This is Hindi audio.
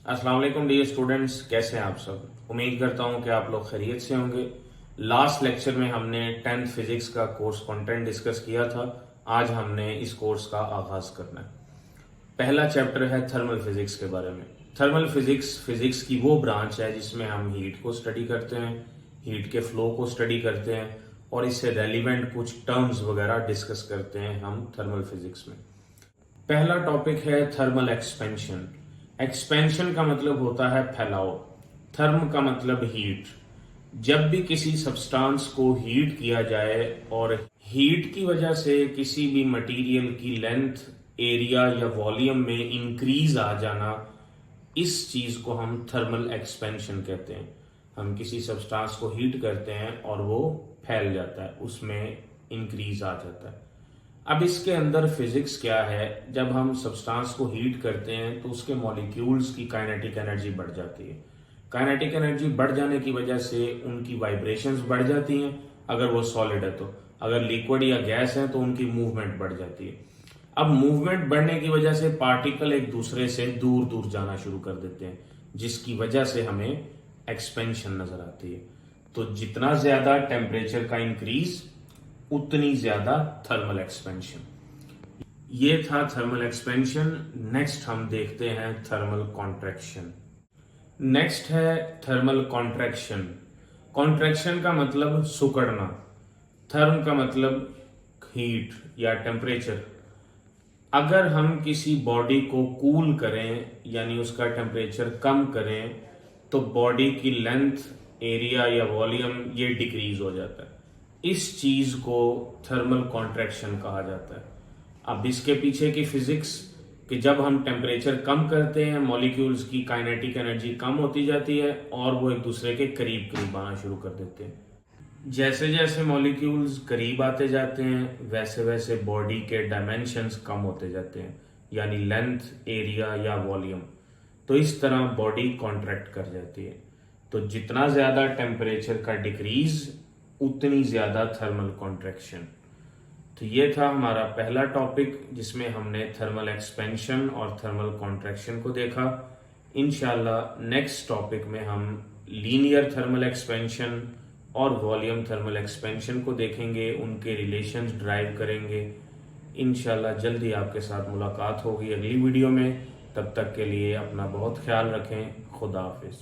अस्सलाम वालेकुम डियर स्टूडेंट्स, कैसे हैं आप सब। उम्मीद करता हूं कि आप लोग खैरियत से होंगे। लास्ट लेक्चर में हमने 10th फिजिक्स का कोर्स कंटेंट डिस्कस किया था। आज हमने इस कोर्स का आगाज करना है। पहला चैप्टर है थर्मल फिजिक्स के बारे में। थर्मल फिजिक्स फिजिक्स की वो ब्रांच है जिसमें हम हीट को स्टडी करते हैं, हीट के फ्लो को स्टडी करते हैं और इससे रेलिवेंट कुछ टर्म्स वगैरह डिस्कस करते हैं हम थर्मल फिजिक्स में। पहला टॉपिक है थर्मल एक्सपेंशन। एक्सपेंशन का मतलब होता है फैलाव, थर्म का मतलब हीट। जब भी किसी सब्सटेंस को हीट किया जाए और हीट की वजह से किसी भी मटेरियल की लेंथ, एरिया या वॉल्यूम में इंक्रीज आ जाना, इस चीज को हम थर्मल एक्सपेंशन कहते हैं। हम किसी सब्सटेंस को हीट करते हैं और वो फैल जाता है, उसमें इंक्रीज आ जाता है। अब इसके अंदर फिजिक्स क्या है, जब हम सब्सटेंस को हीट करते हैं तो उसके मॉलिक्यूल्स की काइनेटिक एनर्जी बढ़ जाती है। काइनेटिक एनर्जी बढ़ जाने की वजह से उनकी वाइब्रेशंस बढ़ जाती हैं अगर वो सॉलिड है तो, अगर लिक्विड या गैस है तो उनकी मूवमेंट बढ़ जाती है। अब मूवमेंट बढ़ने की वजह से पार्टिकल एक दूसरे से दूर दूर जाना शुरू कर देते हैं, जिसकी वजह से हमें एक्सपेंशन नजर आती है। तो जितना ज्यादा टेम्परेचर का इंक्रीज उतनी ज्यादा थर्मल एक्सपेंशन। ये था थर्मल एक्सपेंशन। नेक्स्ट हम देखते हैं थर्मल कॉन्ट्रैक्शन। नेक्स्ट है थर्मल कॉन्ट्रैक्शन। कॉन्ट्रैक्शन का मतलब सिकुड़ना, थर्म का मतलब हीट या टेम्परेचर। अगर हम किसी बॉडी को कूल करें यानी उसका टेम्परेचर कम करें तो बॉडी की लेंथ, एरिया या वॉल्यूम ये डिक्रीज हो जाता है। इस चीज को थर्मल कॉन्ट्रैक्शन कहा जाता है। अब इसके पीछे की फिजिक्स कि जब हम टेम्परेचर कम करते हैं मॉलिक्यूल्स की काइनेटिक एनर्जी कम होती जाती है और वो एक दूसरे के करीब करीब आना शुरू कर देते हैं। जैसे जैसे मॉलिक्यूल्स करीब आते जाते हैं वैसे वैसे बॉडी के डायमेंशंस कम होते जाते हैं, यानी लेंथ, एरिया या वॉल्यूम। तो इस तरह बॉडी कॉन्ट्रैक्ट कर जाती है। तो जितना ज्यादा टेम्परेचर का डिक्रीज उतनी ज्यादा थर्मल कॉन्ट्रैक्शन। तो ये था हमारा पहला टॉपिक जिसमें हमने थर्मल एक्सपेंशन और थर्मल कॉन्ट्रैक्शन को देखा। इंशाल्लाह नेक्स्ट टॉपिक में हम लीनियर थर्मल एक्सपेंशन और वॉल्यूम थर्मल एक्सपेंशन को देखेंगे, उनके रिलेशंस ड्राइव करेंगे। इंशाल्लाह जल्दी आपके साथ मुलाकात होगी अगली वीडियो में। तब तक के लिए अपना बहुत ख्याल रखें। खुदा हाफिज।